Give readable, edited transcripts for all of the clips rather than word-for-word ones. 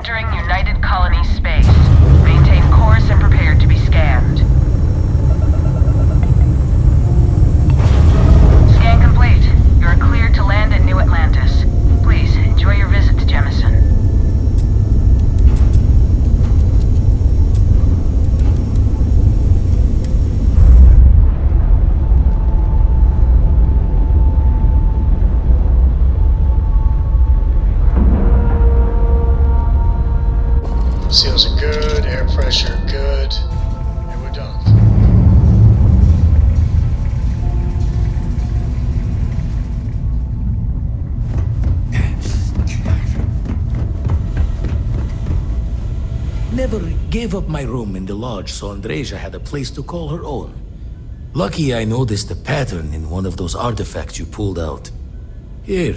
Entering United Colony space. Maintain course and prepare to be scanned. Scan complete. You are cleared to land at New Atlantis. Please, enjoy your visit to Jemison. Seals are good, air pressure good, and we're done. Never gave up my room in the lodge so Andreja had a place to call her own. Lucky I noticed a pattern in one of those artifacts you pulled out. Here.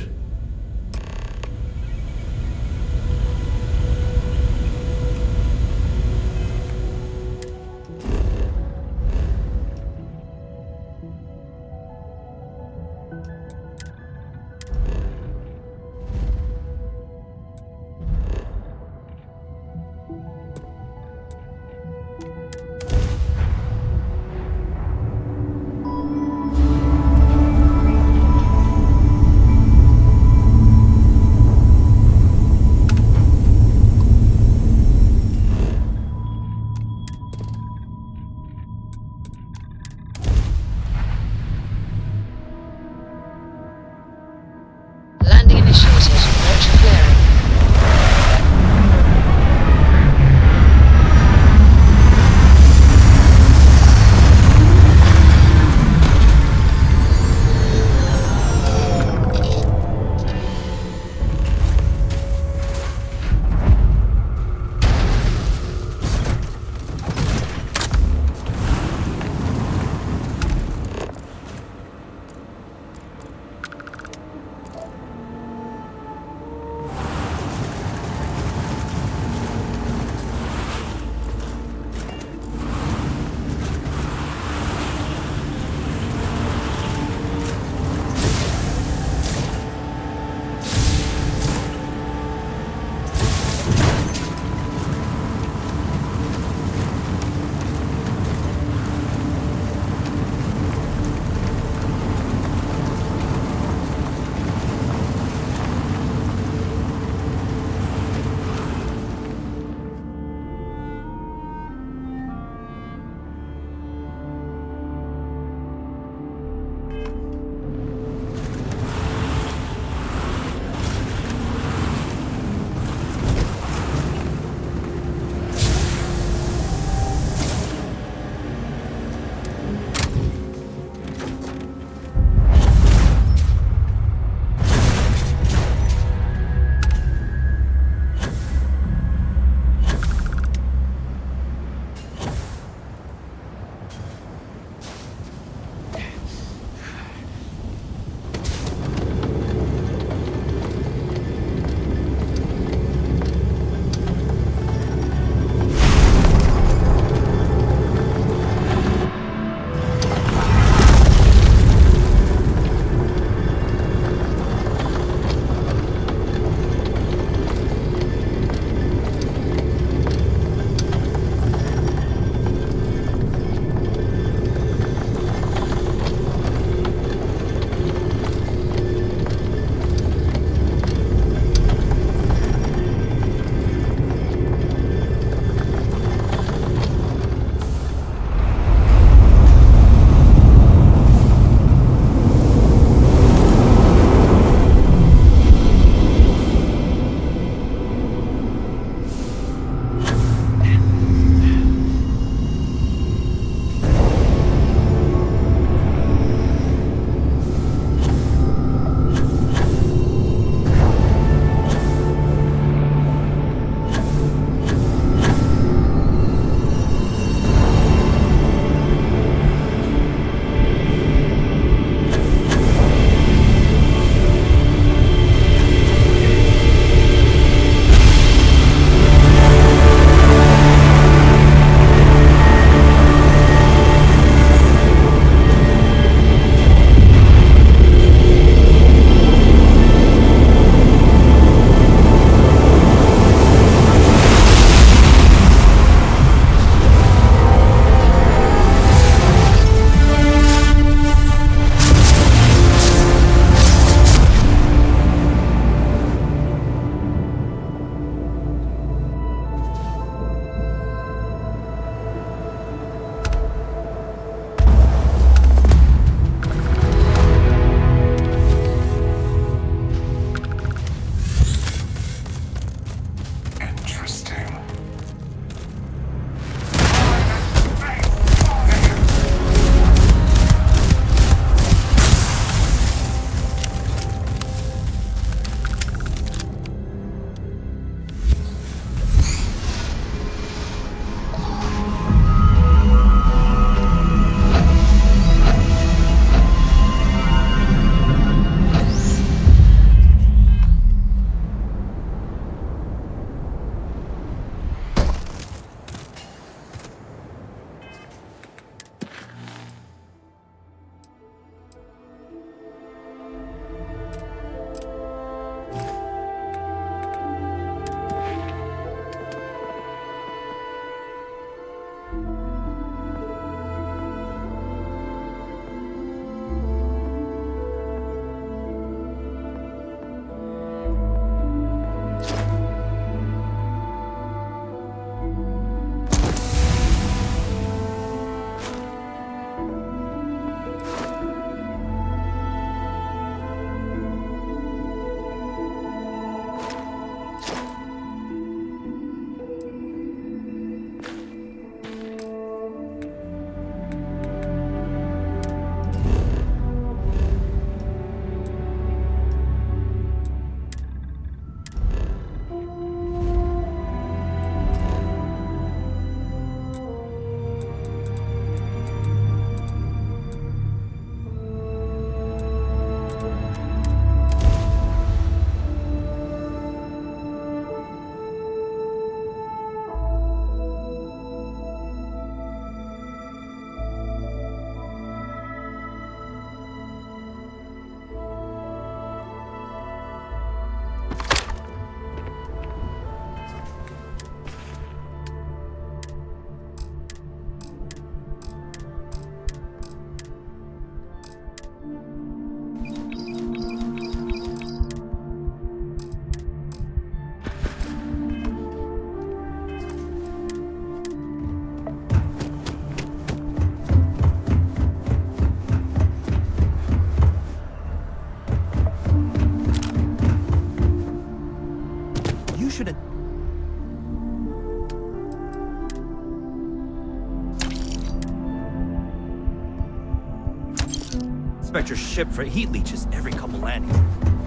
Expect your ship for heat leeches every couple landings.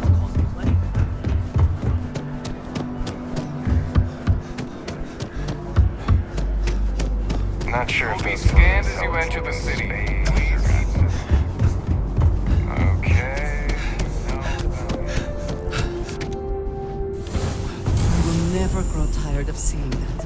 Costs me plenty. Not sure if these scanned as you enter the city. Okay. I will never grow tired of seeing that.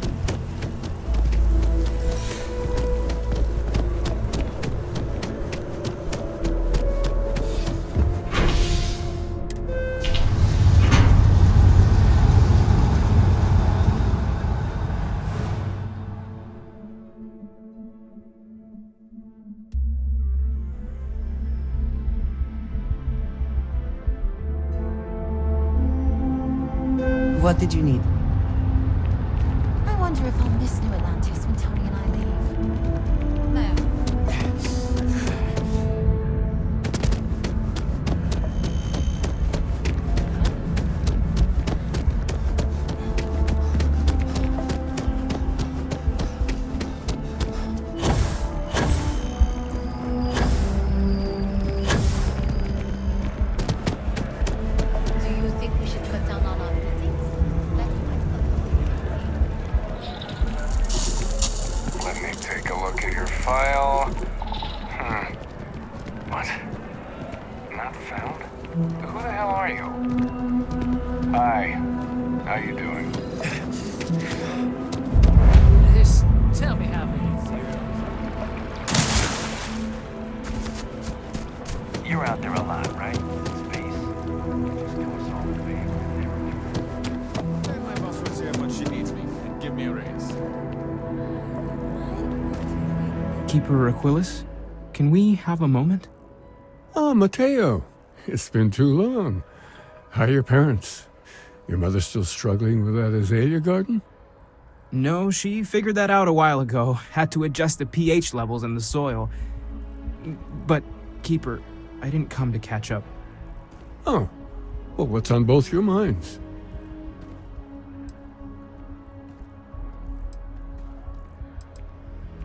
What did you need? I wonder if I'll miss New Atlantis when Tony and I leave. No. Do you think we should cut down on our meetings? Let me take a look at your file. What? Not found? Who the hell are you? Hi. How you doing? Just tell me how many zeros. You're out there a lot, right? Space. Just do us all a favor. Tell my boss was here, but she needs me, and give me a raise. Keeper Aquilus, can we have a moment? Ah, Mateo. It's been too long. How are your parents? Your mother still struggling with that azalea garden? No, she figured that out a while ago. Had to adjust the pH levels in the soil. But, Keeper, I didn't come to catch up. Oh. Well, what's on both your minds?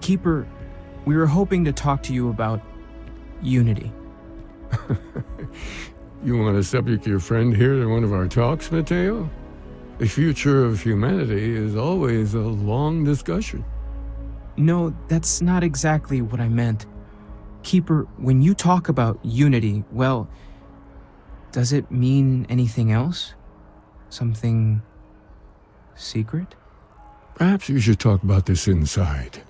Keeper, we were hoping to talk to you about Unity. You want to subject your friend here to one of our talks, Mateo? The future of humanity is always a long discussion. No, that's not exactly what I meant. Keeper, when you talk about Unity, well, does it mean anything else? Something secret? Perhaps you should talk about this inside.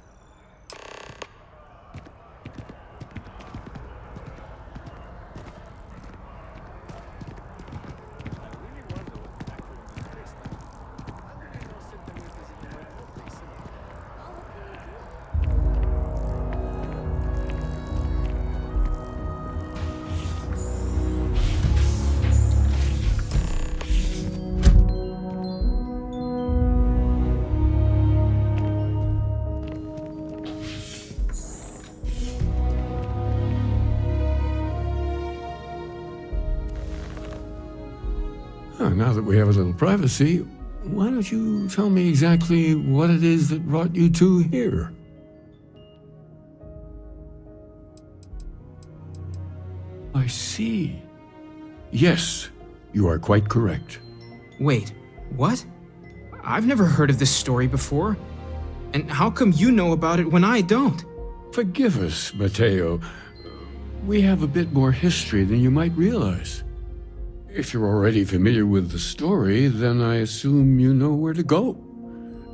Now that we have a little privacy, why don't you tell me exactly what it is that brought you two here? I see. Yes, you are quite correct. Wait, what? I've never heard of this story before. And how come you know about it when I don't? Forgive us, Mateo. We have a bit more history than you might realize. If you're already familiar with the story, then I assume you know where to go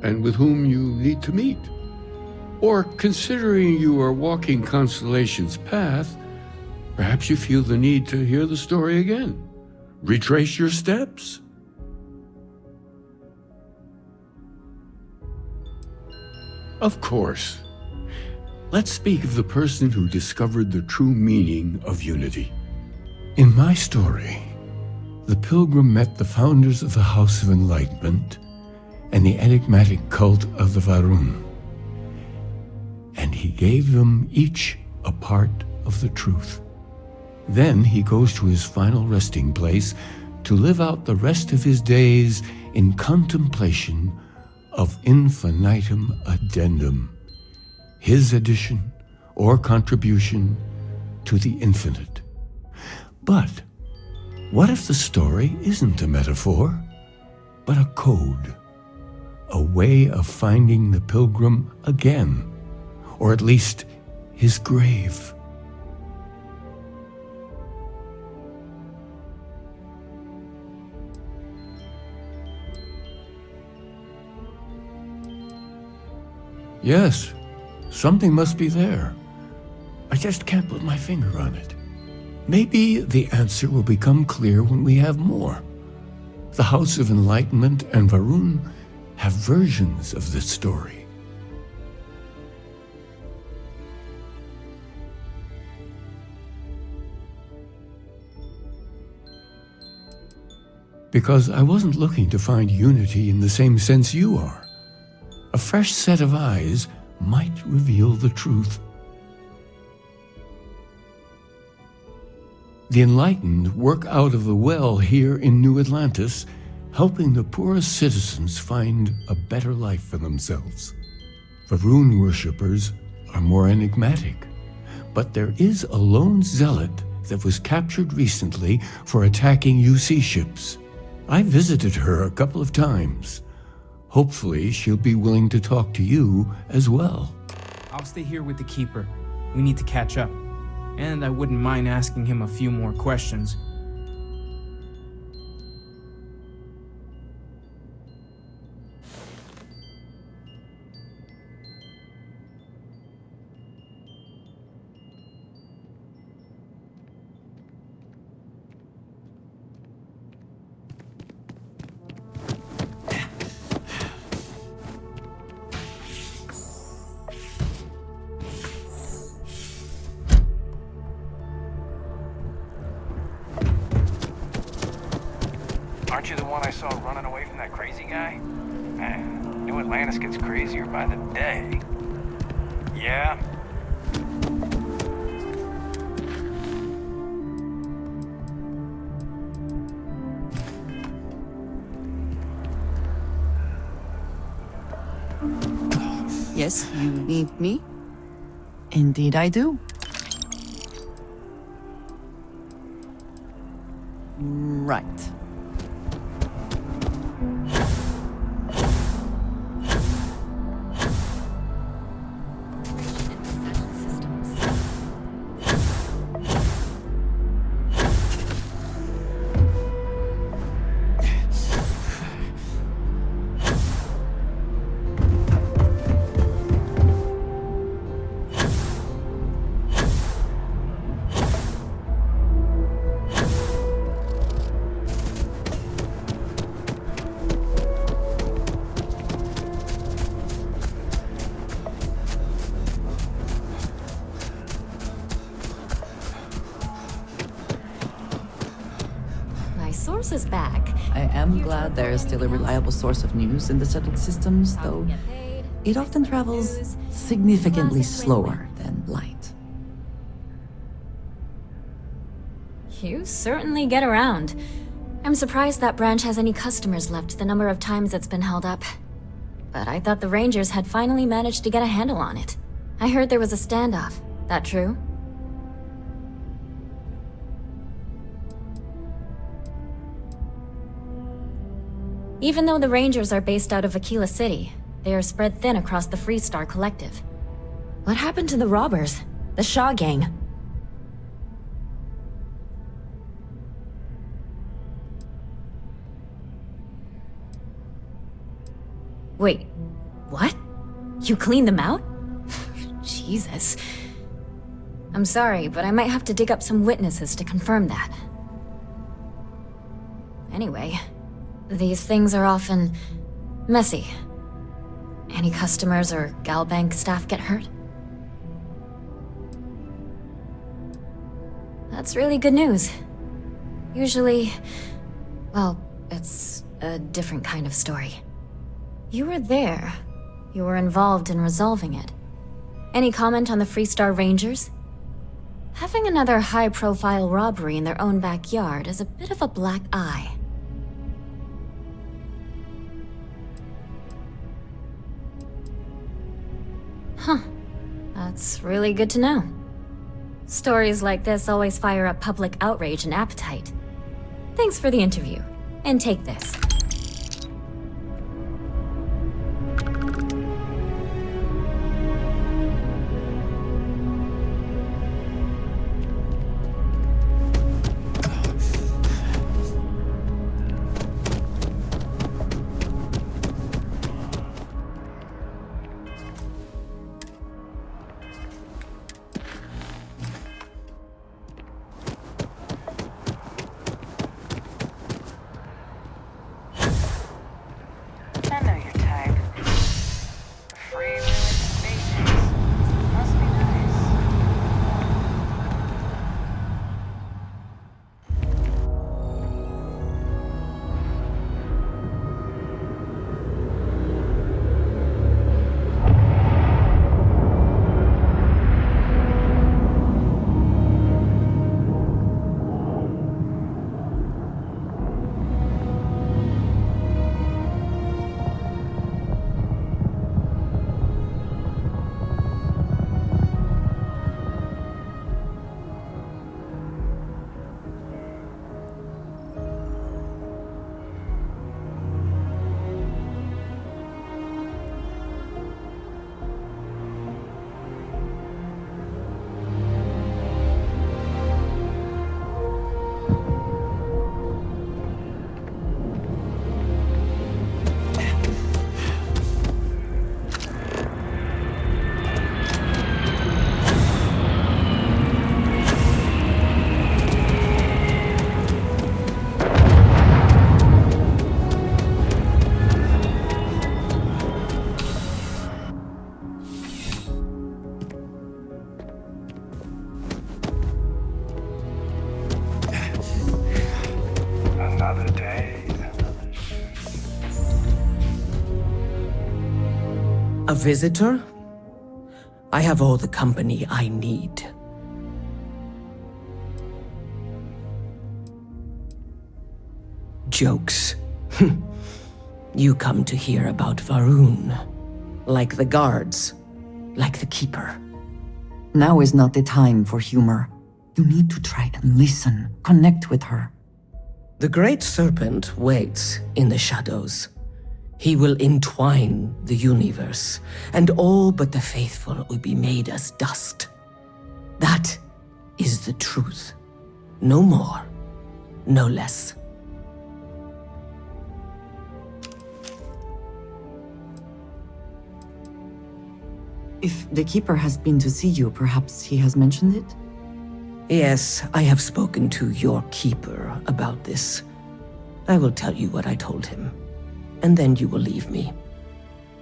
and with whom you need to meet. Or considering you are walking Constellation's path, perhaps you feel the need to hear the story again. Retrace your steps. Of course. Let's speak of the person who discovered the true meaning of unity. In my story, the pilgrim met the founders of the House of Enlightenment and the enigmatic cult of the Varun, and he gave them each a part of the truth. Then he goes to his final resting place to live out the rest of his days in contemplation of infinitum addendum, his addition or contribution to the infinite. But what if the story isn't a metaphor, but a code? A way of finding the pilgrim again, or at least his grave. Yes, something must be there. I just can't put my finger on it. Maybe the answer will become clear when we have more. The House of Enlightenment and Varun have versions of this story. Because I wasn't looking to find unity in the same sense you are. A fresh set of eyes might reveal the truth. The enlightened work out of the well here in New Atlantis, helping the poorest citizens find a better life for themselves. Varun worshippers are more enigmatic, but there is a lone zealot that was captured recently for attacking UC ships. I visited her a couple of times. Hopefully, she'll be willing to talk to you as well. I'll stay here with the Keeper. We need to catch up. And I wouldn't mind asking him a few more questions. Aren't you the one I saw running away from that crazy guy? Man, New Atlantis gets crazier by the day. Yeah? Yes, you need me? Indeed I do. Right. Source is back. I am glad there is still a reliable source of news in the settled systems, though it often travels significantly slower than light. You certainly get around. I'm surprised that branch has any customers left the number of times it's been held up. But I thought the Rangers had finally managed to get a handle on it. I heard there was a standoff. That true? Even though the Rangers are based out of Aquila City, they are spread thin across the Freestar Collective. What happened to the robbers? The Shaw Gang? Wait, what? You cleaned them out? Jesus. I'm sorry, but I might have to dig up some witnesses to confirm that. Anyway, these things are often messy. Any customers or Galbank staff get hurt? That's really good news. Usually, well, it's a different kind of story. You were there. You were involved in resolving it. Any comment on the Freestar Rangers? Having another high-profile robbery in their own backyard is a bit of a black eye. Huh. That's really good to know. Stories like this always fire up public outrage and appetite. Thanks for the interview. And take this. I know your type. Free living spaces. Must be nice. Another day. A visitor? I have all the company I need. Jokes. You come to hear about Varun. Like the guards. Like the Keeper. Now is not the time for humor. You need to try and listen, connect with her. The Great Serpent waits in the shadows. He will entwine the universe, and all but the faithful will be made as dust. That is the truth. No more, no less. If the Keeper has been to see you, perhaps he has mentioned it? Yes, I have spoken to your Keeper about this. I will tell you what I told him, and then you will leave me.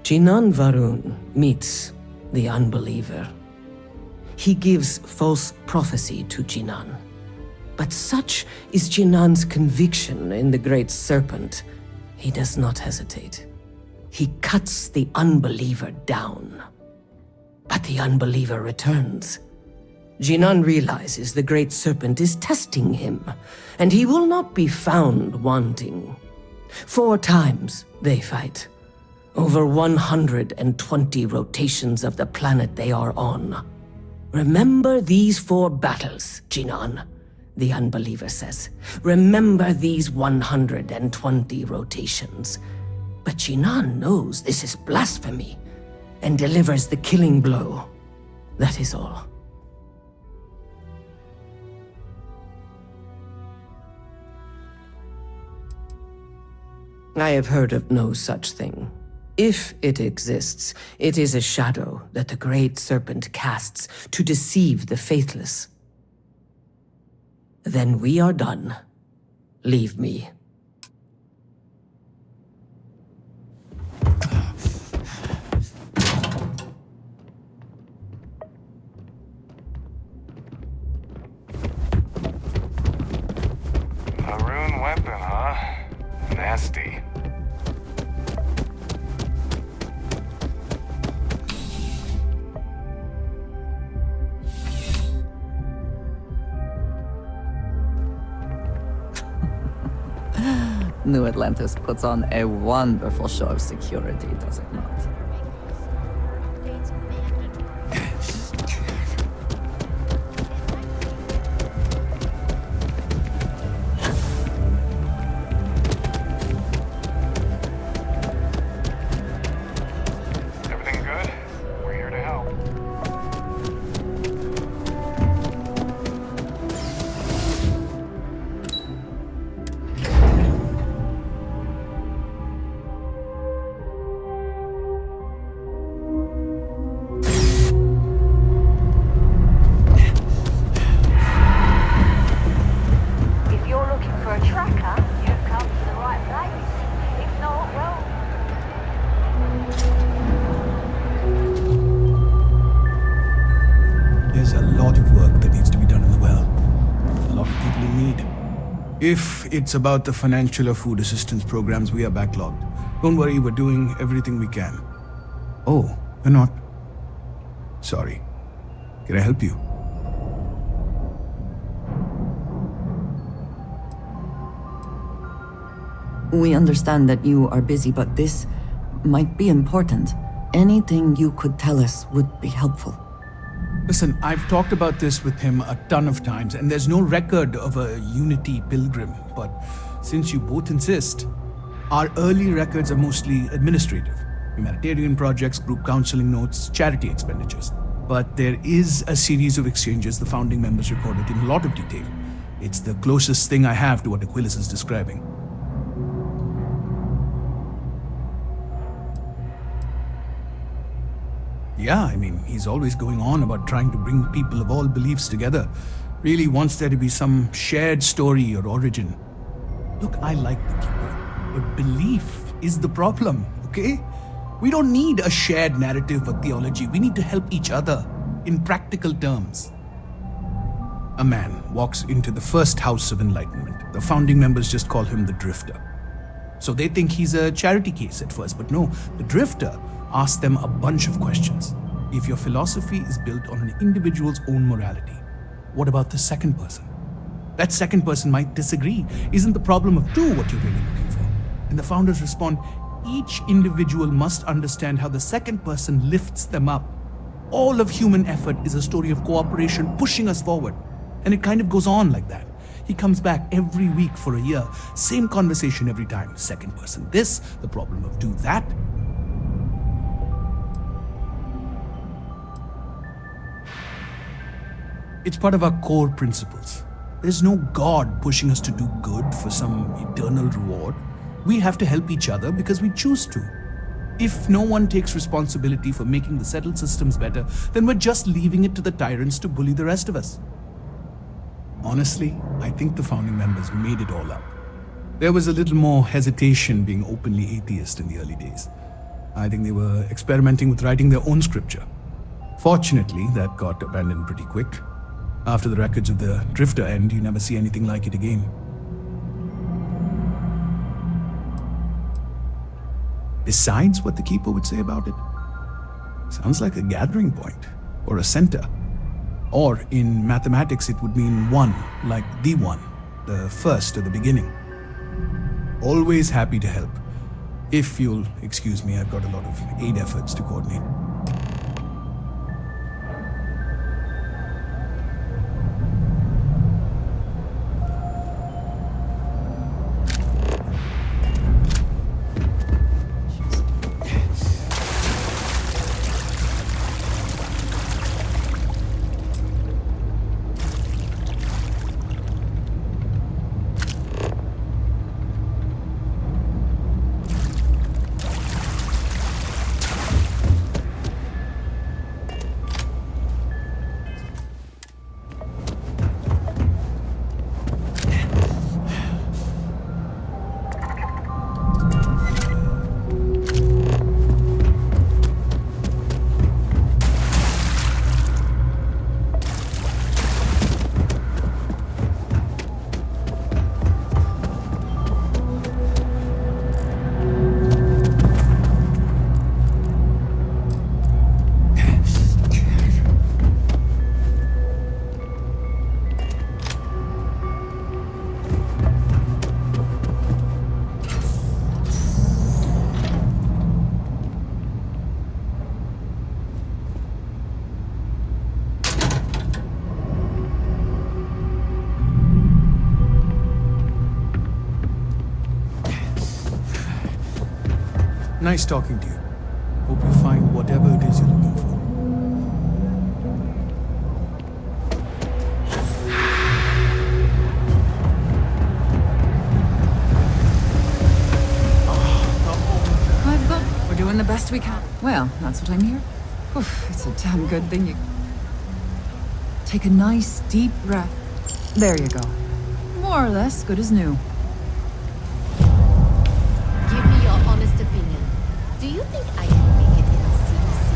Jinan Varun meets the unbeliever. He gives false prophecy to Jinan. But such is Jinan's conviction in the Great Serpent, he does not hesitate. He cuts the unbeliever down. But the unbeliever returns. Jinan realizes the Great Serpent is testing him, and he will not be found wanting. 4 times they fight. Over 120 rotations of the planet they are on. Remember these 4 battles, Jinan, the unbeliever says. Remember these 120 rotations. But Jinan knows this is blasphemy, and delivers the killing blow. That is all. I have heard of no such thing. If it exists, it is a shadow that the Great Serpent casts to deceive the faithless. Then we are done. Leave me. A rune weapon, huh? Nasty. New Atlantis puts on a wonderful show of security, does it not? If it's about the financial or food assistance programs, we are backlogged. Don't worry, we're doing everything we can. Oh, you're not? Sorry. Can I help you? We understand that you are busy, but this might be important. Anything you could tell us would be helpful. Listen, I've talked about this with him a ton of times, and there's no record of a Unity pilgrim, but since you both insist, our early records are mostly administrative. Humanitarian projects, group counseling notes, charity expenditures. But there is a series of exchanges the founding members recorded in a lot of detail. It's the closest thing I have to what Aquilus is describing. Yeah, I mean, he's always going on about trying to bring people of all beliefs together. Really wants there to be some shared story or origin. Look, I like the Keeper, but belief is the problem, okay? We don't need a shared narrative or theology. We need to help each other in practical terms. A man walks into the first house of enlightenment. The founding members just call him the Drifter. So they think he's a charity case at first, but no, the Drifter asks them a bunch of questions. If your philosophy is built on an individual's own morality, what about the second person? That second person might disagree. Isn't the problem of two what you're really looking for? And the founders respond, each individual must understand how the second person lifts them up. All of human effort is a story of cooperation pushing us forward. And it kind of goes on like that. He comes back every week for a year. Same conversation every time. Second person this, the problem of two that. It's part of our core principles. There's no God pushing us to do good for some eternal reward. We have to help each other because we choose to. If no one takes responsibility for making the settled systems better, then we're just leaving it to the tyrants to bully the rest of us. Honestly, I think the founding members made it all up. There was a little more hesitation being openly atheist in the early days. I think they were experimenting with writing their own scripture. Fortunately, that got abandoned pretty quick. After the records of the Drifter end, you never see anything like it again. Besides what the Keeper would say about it, sounds like a gathering point, or a center. Or in mathematics it would mean one, like the one, the first or the beginning. Always happy to help. If you'll excuse me, I've got a lot of aid efforts to coordinate. Nice talking to you. Hope you find whatever it is you're looking for. We're doing the best we can. Well, that's what I'm here. Oof, it's a damn good thing you... Take a nice, deep breath. There you go. More or less good as new. Give me your honest opinion. Do you think I can make it in the CDC?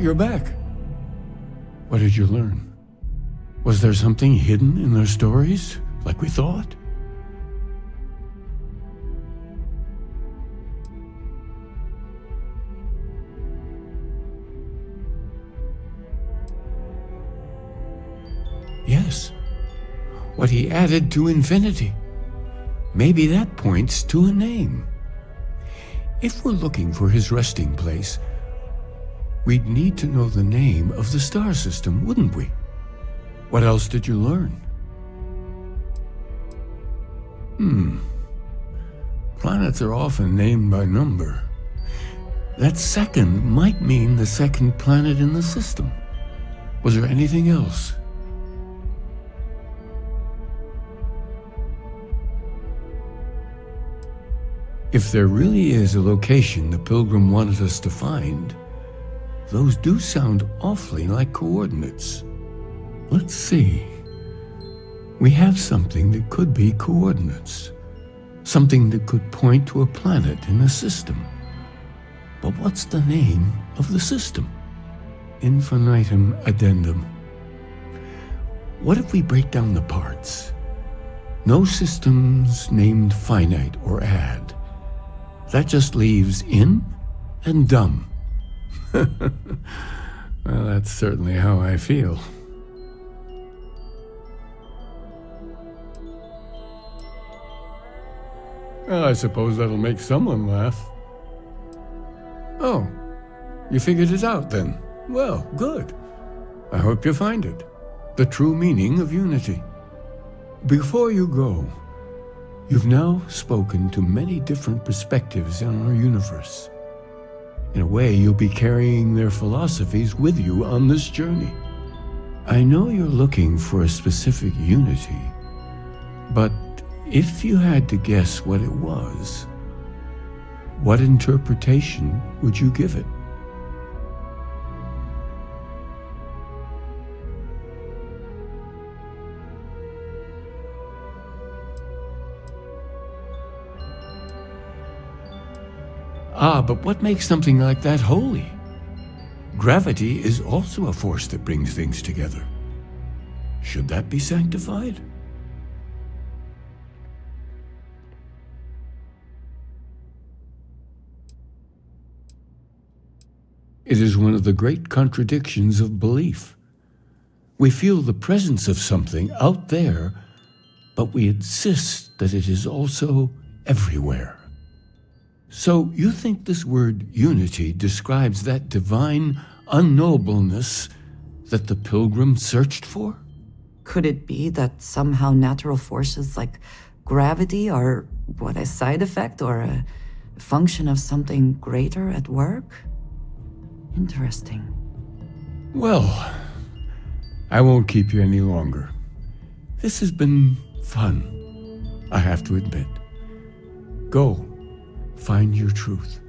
you're back. What did you learn? Was there something hidden in their stories, like we thought? Yes. What he added to infinity. Maybe that points to a name. If we're looking for his resting place, we'd need to know the name of the star system, wouldn't we? What else did you learn? Planets are often named by number. That second might mean the second planet in the system. Was there anything else? If there really is a location the Pilgrim wanted us to find, those do sound awfully like coordinates. Let's see. We have something that could be coordinates. Something that could point to a planet in the system. But what's the name of the system? Infinitum addendum. What if we break down the parts? No systems named finite or add. That just leaves in and dumb. Well, that's certainly how I feel. Well, I suppose that'll make someone laugh. Oh, you figured it out then? Well, good. I hope you find it. The true meaning of unity. Before you go, you've now spoken to many different perspectives on our universe. In a way, you'll be carrying their philosophies with you on this journey. I know you're looking for a specific unity, but if you had to guess what it was, what interpretation would you give it? But what makes something like that holy? Gravity is also a force that brings things together. Should that be sanctified? It is one of the great contradictions of belief. We feel the presence of something out there, but we insist that it is also everywhere. So you think this word unity describes that divine unknowableness that the Pilgrim searched for? Could it be that somehow natural forces like gravity are, a side effect or a function of something greater at work? Interesting. Well, I won't keep you any longer. This has been fun, I have to admit. Go, find your truth.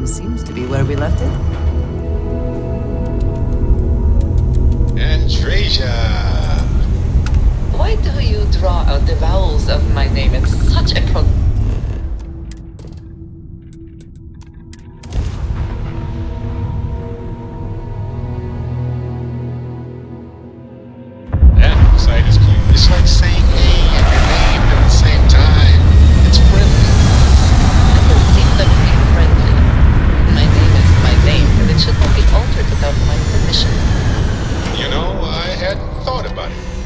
Seems to be where we left it. Andreja! Why do you draw out the vowels of my name in such a That site is cute. It's like saying A and your name at the same time. It's friendly. I don't seem to be friendly. My name is my name, and it should not be altered without my permission. You know, I hadn't thought about it.